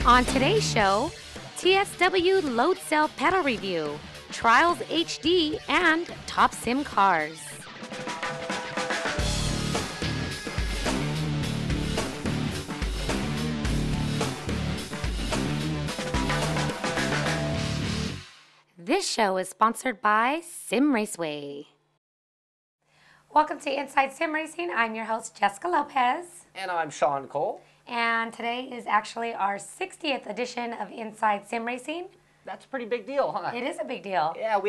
On today's show, TSW load cell pedal review, Trials HD, and top sim cars. This show is sponsored by Sim Raceway. Welcome to Inside Sim Racing. I'm your host, Jessica Lopez. And I'm Sean Cole. And today is actually our 60th edition of Inside Sim Racing. That's a pretty big deal, huh? It is a big deal. Yeah,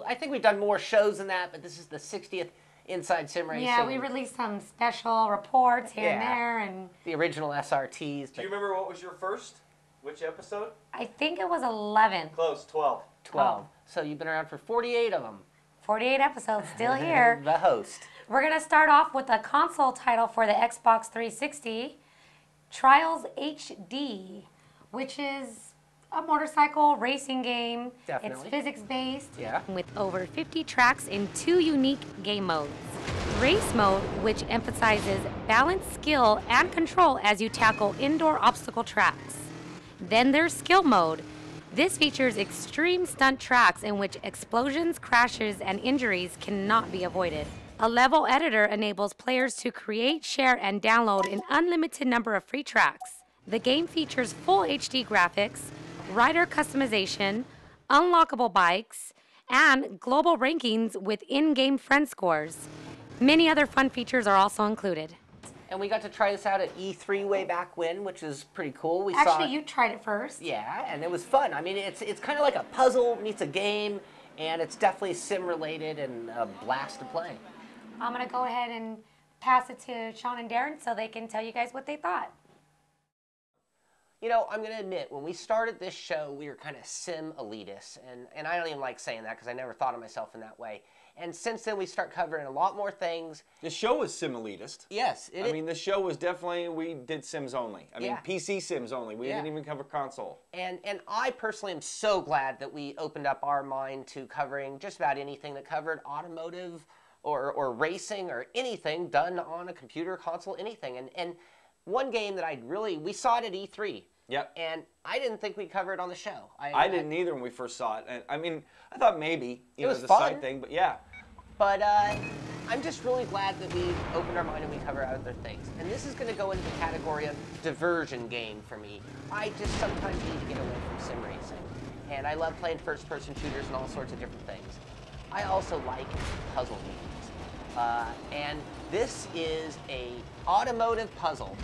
I think we've done more shows than that, but this is the 60th Inside Sim Racing. Yeah, we released some special reports here and there. And the original SRTs. Do you remember what was your first? Which episode? I think it was 11. Close, 12. 12. Oh. So you've been around for 48 of them. 48 episodes, still here. The host. We're going to start off with a console title for the Xbox 360, Trials HD, which is a motorcycle racing game. Definitely. It's physics-based. Yeah. With over 50 tracks in 2 unique game modes. Race mode, which emphasizes balance, skill, and control as you tackle indoor obstacle tracks. Then there's skill mode. This features extreme stunt tracks in which explosions, crashes, and injuries cannot be avoided. A level editor enables players to create, share, and download an unlimited number of free tracks. The game features full HD graphics, rider customization, unlockable bikes, and global rankings with in-game friend scores. Many other fun features are also included. And we got to try this out at E3 way back when, which is pretty cool. Actually, you tried it first. Yeah, and it was fun. I mean, it's kind of like a puzzle meets a game, and it's definitely sim-related and a blast to play. I'm going to go ahead and pass it to Sean and Darren so they can tell you guys what they thought. You know, I'm going to admit, when we started this show, we were kind of sim elitists, and I don't even like saying that because I never thought of myself in that way. And since then, we start covering a lot more things. The show was sim elitist. Yes. I mean, the show was definitely, we did sims only. I mean, PC sims only. We didn't even cover console. And I personally am so glad that we opened up our mind to covering just about anything that covered automotive or racing or anything done on a computer, console, anything. And one game that we saw it at E3. Yep. And I didn't think we'd cover it on the show. I didn't either when we first saw it. And I mean, I thought maybe, it was the fun. Side thing, but yeah. But I'm just really glad that we opened our mind and we cover other things. And this is going to go into the category of diversion game for me. I just sometimes need to get away from sim racing. And I love playing first-person shooters and all sorts of different things. I also like puzzle games. And this is a automotive puzzle.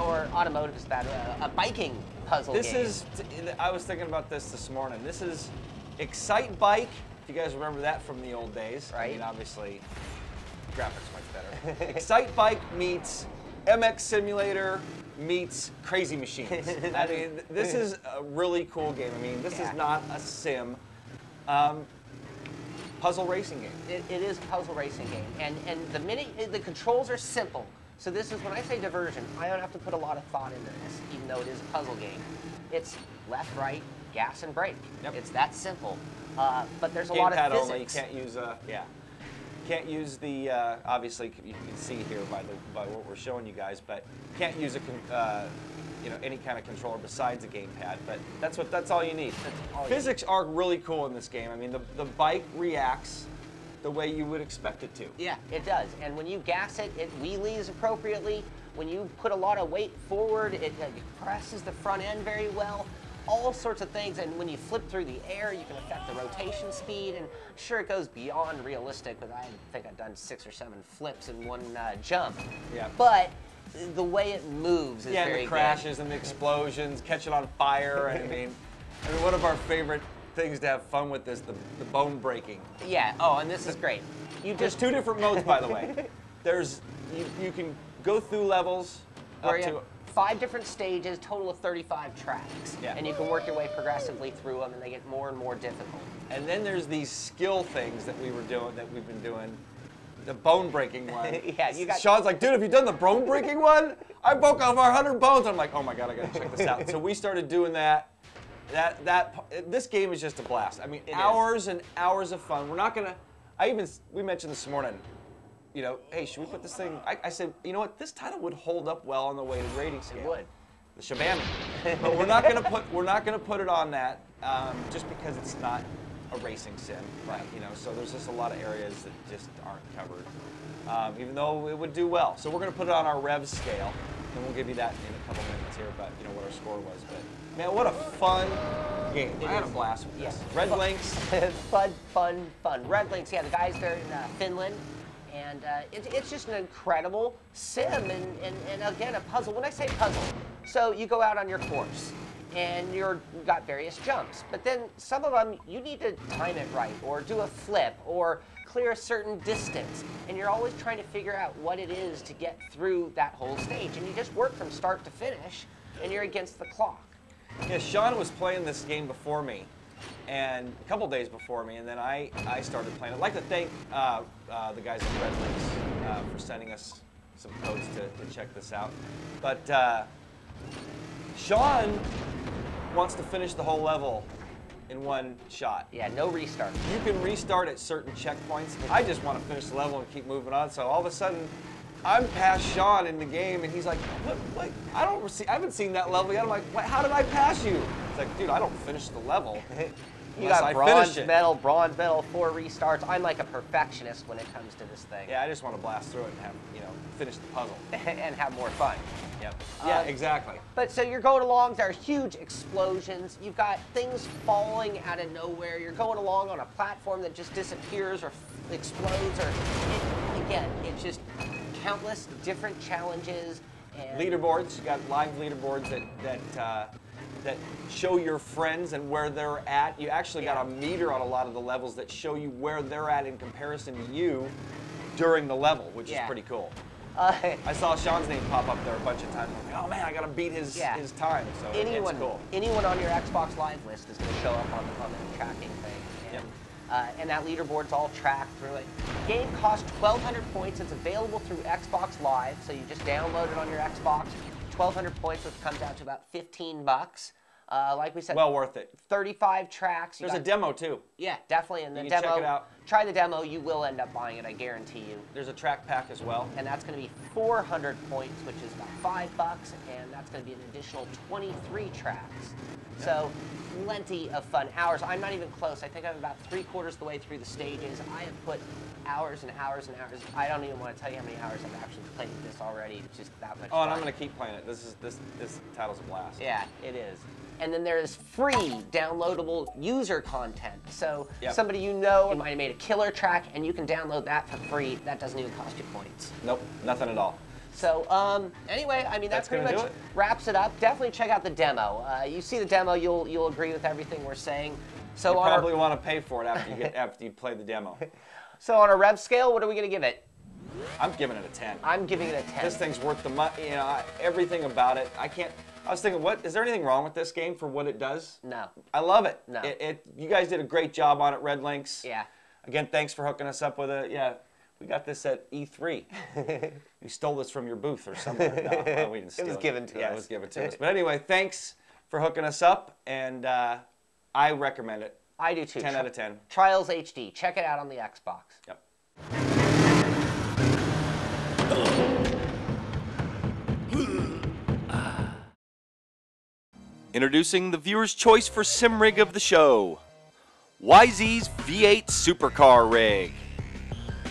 Or automotive is bad. A biking puzzle game. I was thinking about this morning. This is Excitebike. You guys remember that from the old days, right? I mean, obviously, graphics much better. Excitebike meets MX Simulator meets Crazy Machines. I mean, this is a really cool game. I mean, this is not a sim. Puzzle racing game. It is a puzzle racing game, and the controls are simple. So this is when I say diversion, I don't have to put a lot of thought into this, even though it is a puzzle game. It's left, right, gas, and brake. Yep. It's that simple. But there's a lot of physics. Only. You can't use can't use the obviously you can see here by what we're showing you guys, but can't use any kind of controller besides a gamepad. But that's all you need. Physics are really cool in this game. I mean, the bike reacts the way you would expect it to. Yeah, it does. And when you gas it, it wheelies appropriately. When you put a lot of weight forward, it presses the front end very well. All sorts of things, and when you flip through the air, you can affect the rotation speed, and sure, it goes beyond realistic, but I think I've done 6 or 7 flips in one jump. Yeah. But the way it moves is very good. Yeah, the crashes and the explosions, catch it on fire, and I mean, one of our favorite things to have fun with is the bone breaking. Yeah, oh, and this is great. There's 2 different modes, by the way. You can go through levels up to 5 different stages, total of 35 tracks. Yeah. And you can work your way progressively through them, and they get more and more difficult. And then there's these skill things that we've been doing. The bone breaking one. Yeah, Sean's like, dude, have you done the bone breaking one? I broke off 100 bones. I'm like, oh my god, I gotta check this out. So we started doing that. This game is just a blast. I mean, hours and hours of fun. We're not gonna. We mentioned this morning. Hey, should we put this thing? I said, you know what? This title would hold up well on the way to rating scale. It would. the shabam. But we're not gonna put it on that just because it's not a racing sim, right? You know, so there's just a lot of areas that just aren't covered, even though it would do well. So we're gonna put it on our rev scale, and we'll give you that in a couple minutes here about what our score was. But man, what a fun game! I had a blast with this. Yeah. Red Links. fun. Red Links. Yeah, the guys there in Finland. And it's just an incredible sim and again, a puzzle. When I say puzzle, so you go out on your course and you've got various jumps, but then some of them you need to time it right or do a flip or clear a certain distance, and you're always trying to figure out what it is to get through that whole stage, and you just work from start to finish, and you're against the clock. Yeah, Sean was playing this game before me, and a couple days before me, and then I started playing. I'd like to thank the guys at Red Links for sending us some codes to check this out. But Sean wants to finish the whole level in one shot. Yeah, no restart. You can restart at certain checkpoints. I just want to finish the level and keep moving on. So all of a sudden, I'm past Sean in the game, and he's like, "What? I haven't seen that level yet." I'm like, "How did I pass you?" It's like, "Dude, I don't finish the level." You got bronze medal, 4 restarts. I'm like a perfectionist when it comes to this thing. Yeah, I just want to blast through it and have, finish the puzzle. And have more fun. Yep. Yeah, exactly. But so you're going along, there are huge explosions. You've got things falling out of nowhere. You're going along on a platform that just disappears or explodes. Again, it's just countless different challenges. And leaderboards. You got live leaderboards that show your friends and where they're at. You actually got a meter on a lot of the levels that show you where they're at in comparison to you during the level, which is pretty cool. I saw Sean's name pop up there a bunch of times. I'm like, oh man, I gotta beat his time. So it's cool. Anyone on your Xbox Live list is going to show up on the tracking thing. And that leaderboard's all tracked through it. Game costs 1,200 points. It's available through Xbox Live, so you just download it on your Xbox. 1,200 points, which comes out to about 15 bucks. Like we said, well worth it. 35 tracks. There's a demo too. Yeah, definitely. And the you demo, can check it out. Try the demo. You will end up buying it. I guarantee you. There's a track pack as well. And that's going to be 400 points, which is about $5, and that's going to be an additional 23 tracks. So plenty of fun. Hours. I'm not even close. I think I'm about 3/4 of the way through the stages. I have put hours and hours and hours. I don't even want to tell you how many hours I've actually played this already. It's just that much fun. And I'm going to keep playing it. This title's a blast. Yeah, it is. And then there's free downloadable user content. So somebody you know might have made a killer track, and you can download that for free. That doesn't even cost you points. Nope, nothing at all. So anyway, I mean, that pretty much wraps it up. Definitely check out the demo. You see the demo, you'll agree with everything we're saying. So you probably want to pay for it after you play the demo. So on a rev scale, what are we going to give it? I'm giving it a 10. I'm giving it a 10. This thing's worth the money. Everything about it. I was thinking, is there anything wrong with this game for what it does? No. I love it. No. You guys did a great job on it, Red Links. Yeah. Again, thanks for hooking us up with it. Yeah, we got this at E3. We stole this from your booth or somewhere. No, we didn't steal it. It was given to us. Yeah, it was given to us. But anyway, thanks for hooking us up, and I recommend it. I do too. 10 out of 10. Trials HD. Check it out on the Xbox. Yep. Introducing the viewer's choice for sim rig of the show, YZ's V8 Supercar Rig.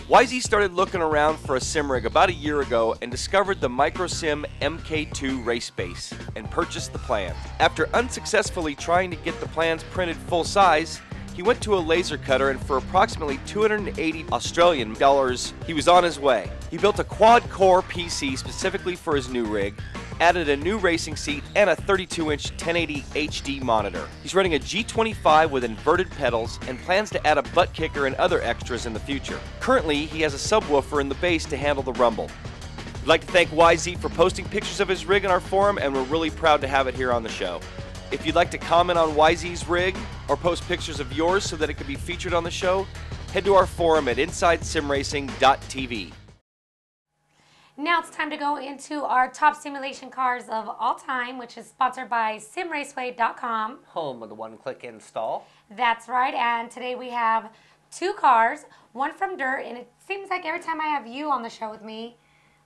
YZ started looking around for a sim rig about a year ago and discovered the MicroSim MK2 race base and purchased the plan. After unsuccessfully trying to get the plans printed full size, he went to a laser cutter, and for approximately 280 Australian dollars, he was on his way. He built a quad-core PC specifically for his new rig, added a new racing seat, and a 32-inch 1080 HD monitor. He's running a G25 with inverted pedals and plans to add a butt kicker and other extras in the future. Currently, he has a subwoofer in the base to handle the rumble. We'd like to thank YZ for posting pictures of his rig in our forum, and we're really proud to have it here on the show. If you'd like to comment on YZ's rig or post pictures of yours so that it can be featured on the show, head to our forum at InsideSimRacing.tv. Now it's time to go into our top simulation cars of all time, which is sponsored by SimRaceway.com. Home of the one-click install. That's right, and today we have 2 cars, one from Dirt, and it seems like every time I have you on the show with me,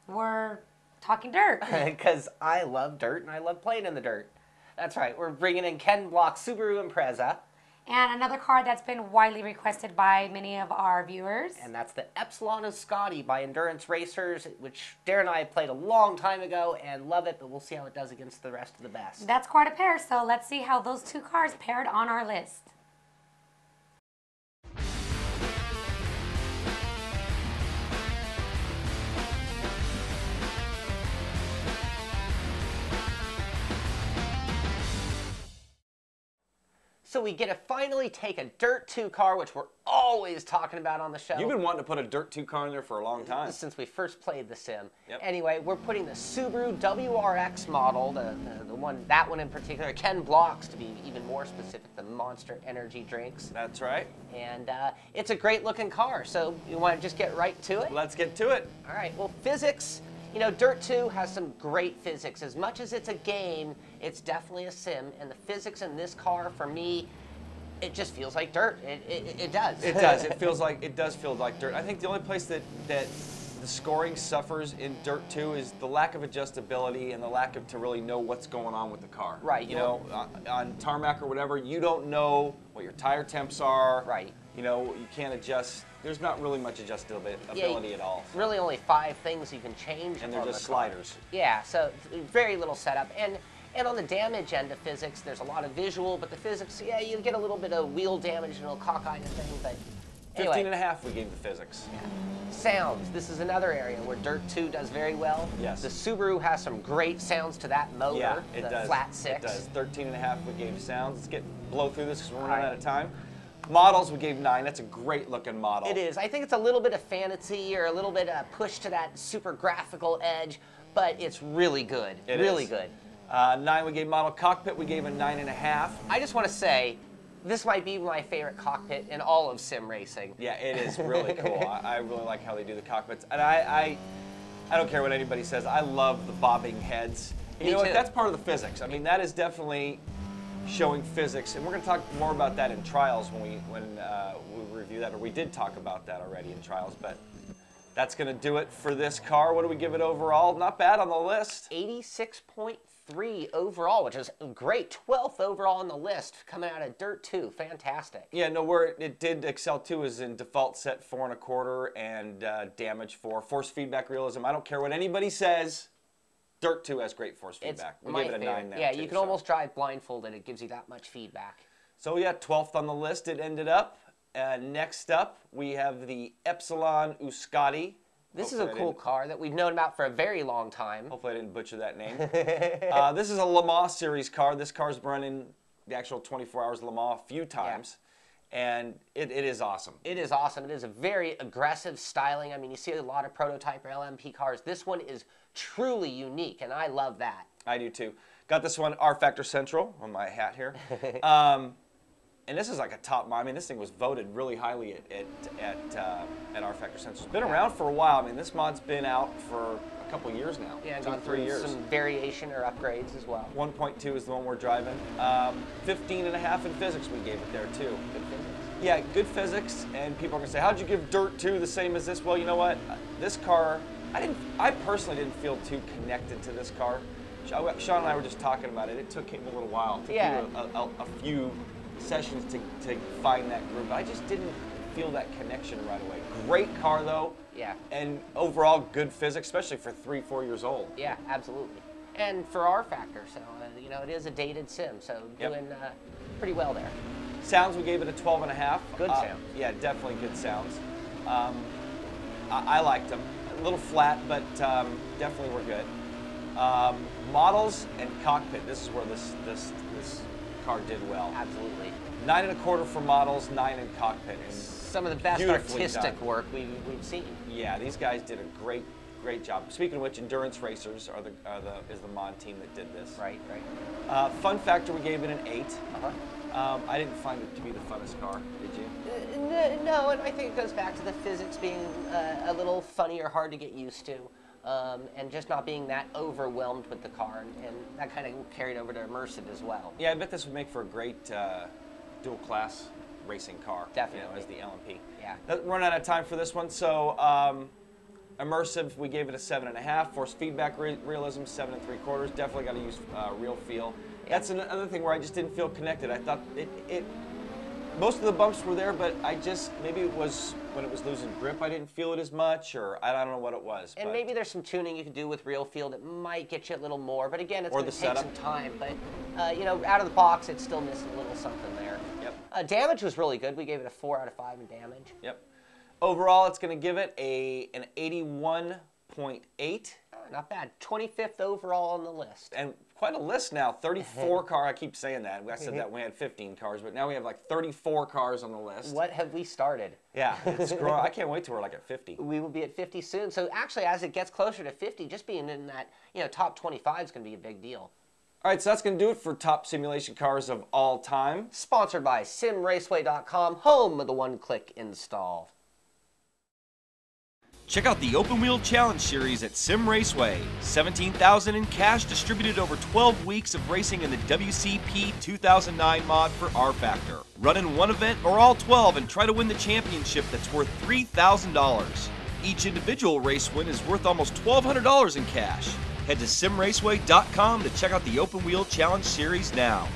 we're talking dirt. Because I love dirt and I love playing in the dirt. That's right. We're bringing in Ken Block's Subaru Impreza. And another car that's been widely requested by many of our viewers. And that's the Epsilon Uscati by Endurance Racers, which Darren and I played a long time ago and love it, but we'll see how it does against the rest of the best. That's quite a pair, so let's see how those two cars paired on our list. So we get to finally take a Dirt 2 car, which we're always talking about on the show. You've been wanting to put a Dirt 2 car in there for a long time. Since we first played the sim. Yep. Anyway, we're putting the Subaru WRX model, that one in particular, Ken Block's to be even more specific, the Monster Energy drinks. That's right. And it's a great looking car, so you want to just get right to it? Let's get to it. All right, well, physics. You know, Dirt 2 has some great physics. As much as it's a game, it's definitely a sim, and the physics in this car, for me, it just feels like dirt. It does. It does. It does feel like dirt. I think the only place that the scoring suffers in Dirt 2 is the lack of adjustability and the lack of to really know what's going on with the car. Right. You know, on tarmac or whatever, you don't know what your tire temps are. Right. You know, you can't adjust. There's not really much adjustability at all. Really only 5 things you can change. And they're just sliders. Yeah, so very little setup. And on the damage end of physics, there's a lot of visual, but the physics, yeah, you get a little bit of wheel damage and a little cockeyed thing, but anyway. 15.5 we gave the physics. Yeah. Sounds. This is another area where Dirt 2 does very well. Yes. The Subaru has some great sounds to that motor. Yeah, it does. Flat 6. It does. 13.5 we gave sounds. Let's blow through this because we're running out of time. Models we gave 9. That's a great looking model. It is. I think it's a little bit of fantasy or a little bit of push to that super graphical edge, but it's really good. Really good. 9 we gave model. Cockpit we gave a 9.5. I just want to say, this might be my favorite cockpit in all of sim racing. Yeah, it is really cool. I really like how they do the cockpits. And I don't care what anybody says. I love the bobbing heads. And you know what? That's part of the physics. I mean, that is definitely showing physics. And we're going to talk more about that in trials when we review that. Or we did talk about that already in trials. But that's going to do it for this car. What do we give it overall? Not bad on the list. 86.3 overall, which is great. 12th overall on the list, coming out of Dirt 2. Fantastic. Yeah, no, where it did excel too is in default set 4.25 and damage 4. Force feedback realism. I don't care what anybody says. Dirt 2 has great force feedback. We gave it a 9 now. Yeah, you can almost drive blindfolded. It gives you that much feedback. So yeah, 12th on the list it ended up. Next up, we have the Epsilon Uscati. This is a cool car that we've known about for a very long time. Hopefully I didn't butcher that name. This is a Le Mans Series car. This car's run in the actual 24 Hours Le Mans a few times. Yeah. And it is awesome. It is awesome. It is a very aggressive styling. I mean, you see a lot of prototype or LMP cars. This one is truly unique, and I love that. I do too. Got this one, R Factor Central, on my hat here. And this is like a top, I mean, this thing was voted really highly at R Factor Central. It's been around for a while. I mean, this mod's been out for a couple years now. Yeah, gone through 3 years. Some variation or upgrades as well. 1.2 is the one we're driving. 15.5 in physics we gave it there too. Good physics. Yeah, good physics. And people are gonna say, how'd you give Dirt 2 the same as this? Well, you know what? This car, I personally didn't feel too connected to this car. Sean and I were just talking about it. It took him a little while. It took a few sessions to find that groove. I just didn't feel that connection right away. Great car though. Yeah. And overall good physics, especially for 3-4 years old. Yeah, absolutely. And for R Factor, so you know, it is a dated sim, so doing pretty well there. Sounds, we gave it a 12.5. Good sounds. Yeah, definitely good sounds. I liked them. A little flat, but definitely were good. Models and cockpit. This is where this car did well. Absolutely. 9.25 for models, 9 in cockpit. And some of the best artistic work we've seen. Yeah, these guys did a great job. Speaking of which, Endurance Racers is the mod team that did this. Right, right. Fun factor, we gave it an 8. I didn't find it to be the funnest car, did you? No, and I think it goes back to the physics being a little funny or hard to get used to. And just not being that overwhelmed with the car, and that kind of carried over to immersive as well. Yeah, I bet this would make for a great dual class racing car. Definitely. You know, as the LMP. Yeah. Run out of time for this one, so Immersive, we gave it a 7.5. Force feedback realism, 7 3/4. Definitely got to use real feel. That's another thing where I just didn't feel connected. I thought most of the bumps were there, but maybe it was when it was losing grip, I didn't feel it as much, or I don't know what it was. And maybe there's some tuning you can do with real feel that might get you a little more, but again, it's going to take some time. But, you know, out of the box, it's still missing a little something there. Yep. Damage was really good. We gave it a 4 out of 5 in damage. Yep. Overall, it's going to give it an 81.8. Not bad. 25th overall on the list. And quite a list now. 34 cars. I keep saying that. I said that we had 15 cars, but now we have like 34 cars on the list. What have we started? Yeah, it's growing. I can't wait till we're like at 50. We will be at 50 soon. So actually, as it gets closer to 50, just being in that top 25 is going to be a big deal. All right, so that's going to do it for top simulation cars of all time. Sponsored by SimRaceway.com, home of the one-click install. Check out the Open Wheel Challenge Series at Sim Raceway. $17,000 in cash distributed over 12 weeks of racing in the WCP 2009 mod for R-Factor. Run in one event or all 12 and try to win the championship that's worth $3,000. Each individual race win is worth almost $1,200 in cash. Head to simraceway.com to check out the Open Wheel Challenge Series now.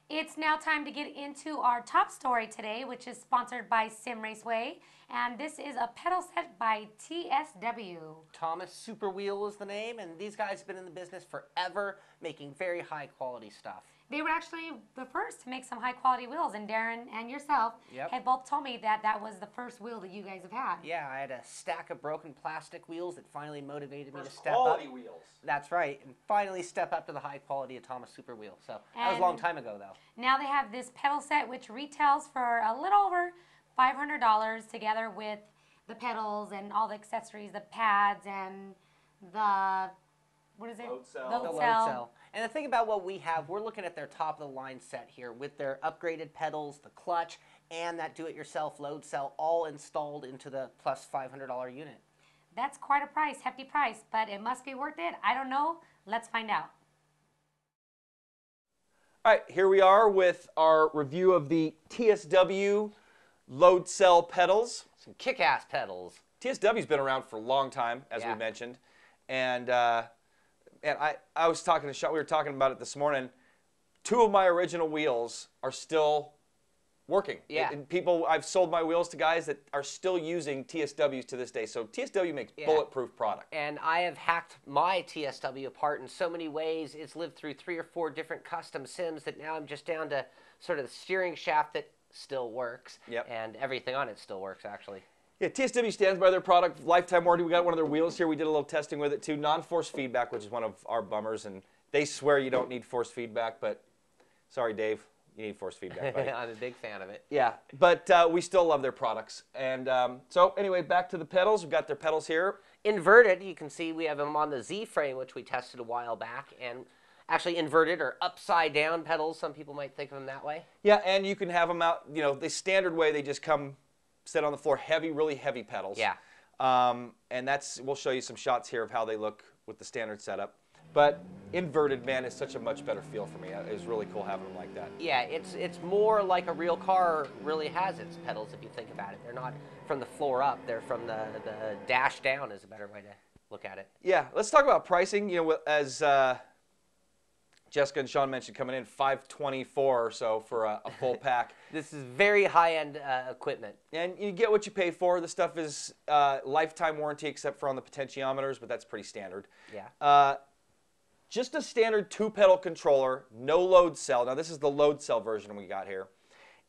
It's now time to get into our top story today, which is sponsored by Sim Raceway, and this is a pedal set by TSW. Thomas Super Wheel is the name, and these guys have been in the business forever, making very high quality stuff. They were actually the first to make some high quality wheels, and Darren and yourself had both told me that that was the first wheel that you guys have had. Yeah, I had a stack of broken plastic wheels that finally motivated me to step quality up. wheels. That's right, and finally step up to the high quality of Thomas Super Wheel. So that was a long time ago, though. Now they have this pedal set, which retails for a little over $500 together with the pedals and all the accessories, the pads and the, what is it? Load cell. The load cell. And the thing about what we have, we're looking at their top of the line set here with their upgraded pedals, the clutch, and that do-it-yourself load cell all installed into the plus $500 unit. That's quite a price, hefty price, but it must be worth it. I don't know. Let's find out. All right, here we are with our review of the TSW load cell pedals. Some kick-ass pedals. TSW's been around for a long time, as we mentioned, and I was talking to Sean. We were talking about it this morning. 2 of my original wheels are still working. Yeah. And I've sold my wheels to guys that are still using TSWs to this day. So TSW makes bulletproof product. And I have hacked my TSW apart in so many ways. It's lived through 3 or 4 different custom sims that now I'm just down to sort of the steering shaft that still works. Yep. And everything on it still works, actually. Yeah, TSW stands by their product, lifetime warranty. We got one of their wheels here. We did a little testing with it too. Non-force feedback, which is one of our bummers, and they swear you don't need force feedback, but sorry, Dave, you need force feedback, buddy. I'm a big fan of it. Yeah, but we still love their products. And so anyway, back to the pedals. We've got their pedals here. Inverted, you can see we have them on the Z frame, which we tested a while back, and actually inverted or upside down pedals. Some people might think of them that way. Yeah, and you can have them out, the standard way. They just come set on the floor, heavy, really heavy pedals. Yeah. And we'll show you some shots here of how they look with the standard setup. But inverted, man, is such a much better feel for me. It was really cool having them like that. Yeah, it's more like a real car really has its pedals if you think about it. They're not from the floor up. They're from the dash down is a better way to look at it. Yeah, let's talk about pricing. As Jessica and Sean mentioned coming in, $524 or so for a full pack. This is very high-end equipment. And you get what you pay for. The stuff is lifetime warranty except for on the potentiometers, but that's pretty standard. Yeah. Just a standard 2-pedal controller, no load cell. Now this is the load cell version we got here.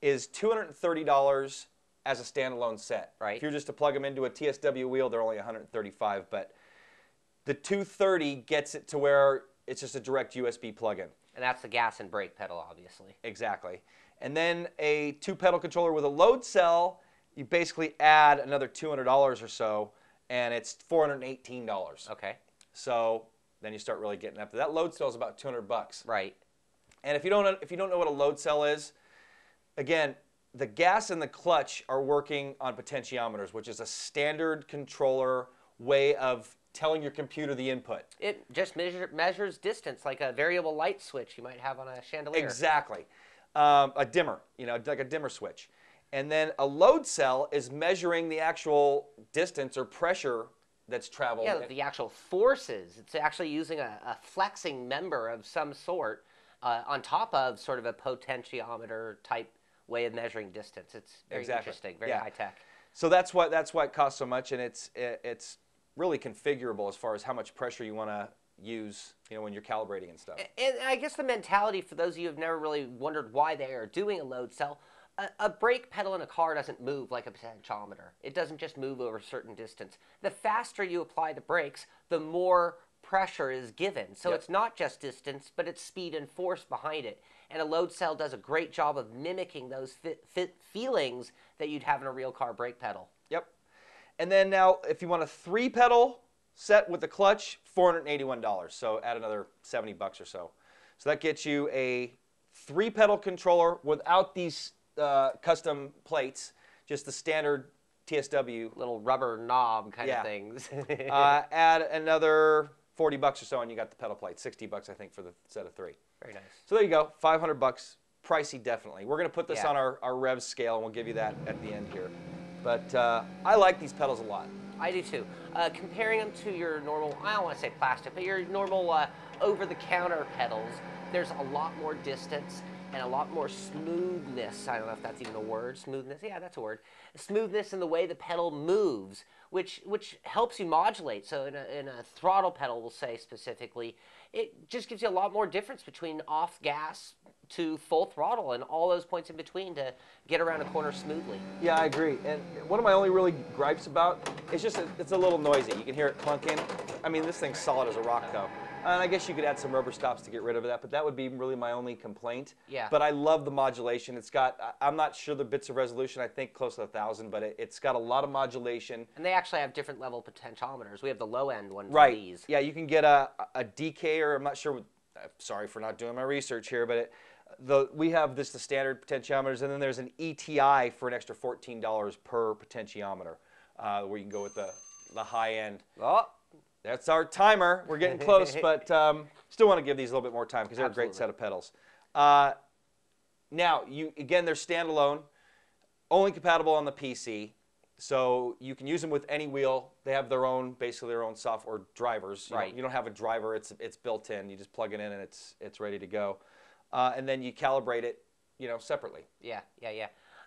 Is $230 as a standalone set. Right. If you're just to plug them into a TSW wheel, they're only $135. But the 230 gets it to where it's just a direct USB plug-in. And that's the gas and brake pedal, obviously. Exactly. And then a 2-pedal controller with a load cell, you basically add another $200 or so, and it's $418. Okay. So then you start really getting up to that. Load cell is about $200. Right. And if you don't know what a load cell is, again, the gas and the clutch are working on potentiometers, which is a standard controller way of telling your computer the input. It just measures distance, like a variable light switch you might have on a chandelier. Exactly. A dimmer, like a dimmer switch. And then a load cell is measuring the actual distance or pressure that's traveled. Yeah, the actual forces. It's actually using a flexing member of some sort on top of sort of a potentiometer type way of measuring distance. It's very interesting, very high tech. So that's why it costs so much, and it's really configurable as far as how much pressure you want to use, when you're calibrating and stuff. And I guess the mentality for those of you who've never really wondered why they are doing a load cell, a brake pedal in a car doesn't move like a potentiometer. It doesn't just move over a certain distance. The faster you apply the brakes, the more pressure is given. So it's not just distance, but it's speed and force behind it. And a load cell does a great job of mimicking those feelings that you'd have in a real car brake pedal. Yep. And then now, if you want a 3-pedal set with the clutch, $481. So add another $70 or so. So that gets you a 3-pedal controller without these custom plates, just the standard TSW. Little rubber knob kind of things. Add another $40 or so, and you got the pedal plate. $60, I think, for the set of 3. Very nice. So there you go, $500. Pricey, definitely. We're going to put this on our rev scale, and we'll give you that at the end here. But I like these pedals a lot. I do too. Comparing them to your normal, I don't want to say plastic, but your normal over-the-counter pedals, there's a lot more distance and a lot more smoothness. I don't know if that's even a word. Smoothness, yeah, that's a word. Smoothness in the way the pedal moves, which helps you modulate. So in a throttle pedal, we'll say specifically, it just gives you a lot more difference between off gas to full throttle and all those points in between to get around a corner smoothly. Yeah, I agree. And one of my only really gripes about it's just it's a little noisy. You can hear it clunking. I mean, this thing's solid as a rock, though. And I guess you could add some rubber stops to get rid of that, but that would be really my only complaint. Yeah. But I love the modulation. It's got, I'm not sure the bits of resolution, I think close to 1,000, but it's got a lot of modulation. And they actually have different level potentiometers. We have the low end one for right. these. Yeah, you can get a DK, or I'm not sure, sorry for not doing my research here, but we have the standard potentiometers, and then there's an ETI for an extra $14 per potentiometer, where you can go with the high end. Oh. That's our timer. We're getting close, but still want to give these a little bit more time because they're a great set of pedals. Now, again, they're standalone, only compatible on the PC, so you can use them with any wheel. They have their own, basically their own software drivers. You don't have a driver; it's built in. You just plug it in and it's ready to go. And then you calibrate it, separately. Yeah.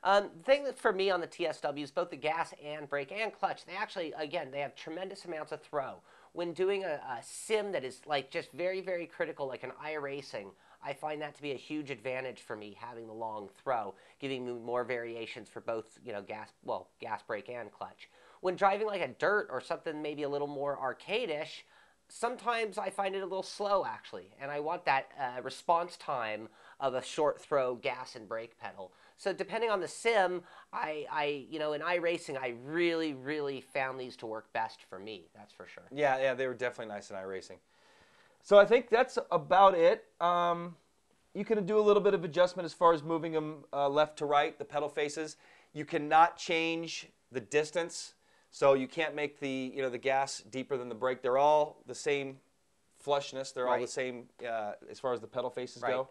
The thing that for me on the TSWs, both the gas and brake and clutch, they actually, again, they have tremendous amounts of throw. When doing a sim that is like just very, very critical, like an iRacing, I find that to be a huge advantage for me, having the long throw, giving me more variations for both, gas, brake, and clutch. When driving like a dirt or something maybe a little more arcade-ish, sometimes I find it a little slow, actually, and I want that response time of a short throw gas and brake pedal. So depending on the sim, in iRacing, I really, really found these to work best for me. That's for sure. Yeah, they were definitely nice in iRacing. So I think that's about it. You can do a little bit of adjustment as far as moving them left to right, the pedal faces. You cannot change the distance. So you can't make the gas deeper than the brake. They're all the same flushness. They're all the same as far as the pedal faces go.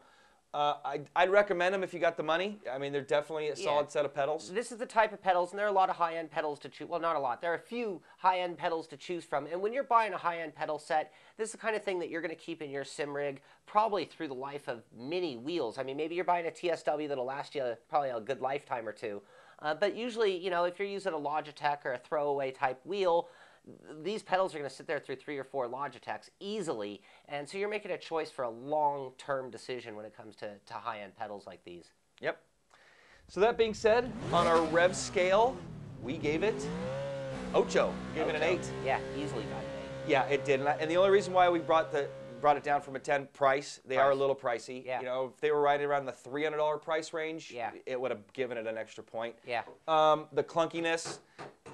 I'd recommend them if you got the money. I mean, they're definitely a solid set of pedals. This is the type of pedals, and there are a lot of high-end pedals to choose. Well, not a lot. There are a few high-end pedals to choose from. And when you're buying a high-end pedal set, this is the kind of thing that you're going to keep in your sim rig probably through the life of many wheels. I mean, maybe you're buying a TSW that'll last you probably a good lifetime or two. But usually, if you're using a Logitech or a throwaway type wheel, these pedals are going to sit there through 3 or 4 Logitechs easily, and so you're making a choice for a long-term decision when it comes to high-end pedals like these. Yep. So that being said, on our rev scale, we gave it Ocho. We gave it an 8. Yeah, easily got an 8. Yeah, it did. And the only reason why we brought it down from a 10 price, they are a little pricey. Yeah. If they were right around the $300 price range, it would have given it an extra point. Yeah. The clunkiness,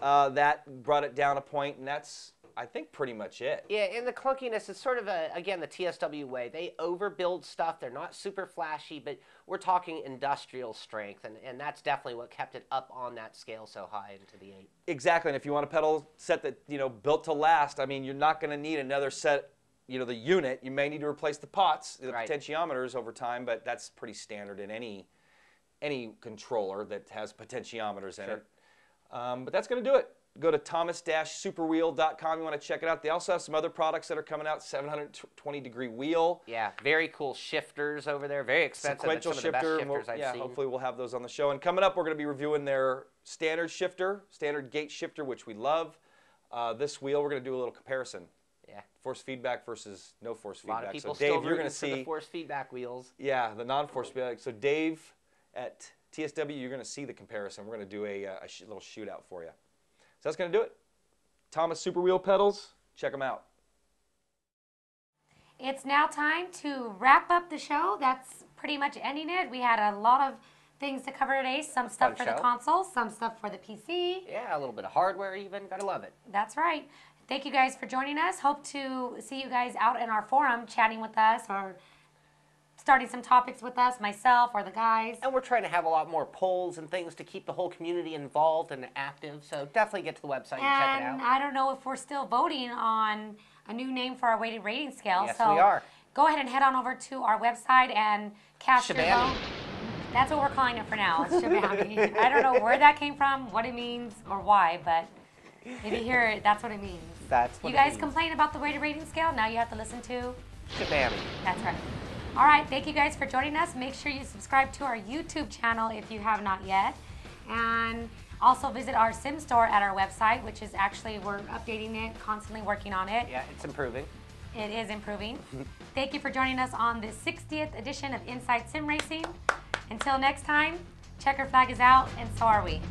that brought it down a point, and that's, I think, pretty much it. Yeah, and the clunkiness is sort of, again, the TSW way. They overbuild stuff. They're not super flashy, but we're talking industrial strength, and that's definitely what kept it up on that scale so high into the 8. Exactly, and if you want a pedal set that, built to last, I mean, you're not going to need another set, the unit. You may need to replace the pots, the potentiometers over time, but that's pretty standard in any any controller that has potentiometers in it. But that's going to do it. Go to thomas-superwheel.com. You want to check it out. They also have some other products that are coming out. 720-degree wheel. Yeah, very cool shifters over there. Very expensive. Sequential some of the best shifter. shifters I've seen. Hopefully we'll have those on the show. And coming up, we're going to be reviewing their standard shifter, standard gate shifter, which we love. This wheel, we're going to do a little comparison. Yeah. Force feedback versus no force feedback. A lot of people so Dave, still you're going to for see the force feedback wheels. Yeah, the non-force feedback. So Dave at TSW, you're going to see the comparison. We're going to do a little shootout for you. So that's going to do it. Thomas Super Wheel pedals, check them out. It's now time to wrap up the show. That's pretty much ending it. We had a lot of things to cover today. Some stuff for the console, some stuff for the PC. Yeah, a little bit of hardware even. Gotta love it. That's right. Thank you guys for joining us. Hope to see you guys out in our forum chatting with us or starting some topics with us, myself or the guys. And we're trying to have a lot more polls and things to keep the whole community involved and active. So definitely get to the website and check it out. And I don't know if we're still voting on a new name for our weighted rating scale. Yes, so we are. Go ahead and head on over to our website and cast your Shabammy. vote. That's what we're calling it for now. It's Shabammy. I don't know where that came from, what it means, or why, but if you hear it, that's what it means. That's what you guys it means. complain about the weighted rating scale. Now you have to listen to Shabammy. That's right. All right, thank you guys for joining us. Make sure you subscribe to our YouTube channel if you have not yet. And also visit our Sim store at our website, which is actually, we're updating it, constantly working on it. Yeah, it's improving. It is improving. Thank you for joining us on the 60th edition of Inside Sim Racing. Until next time, checker flag is out, and so are we.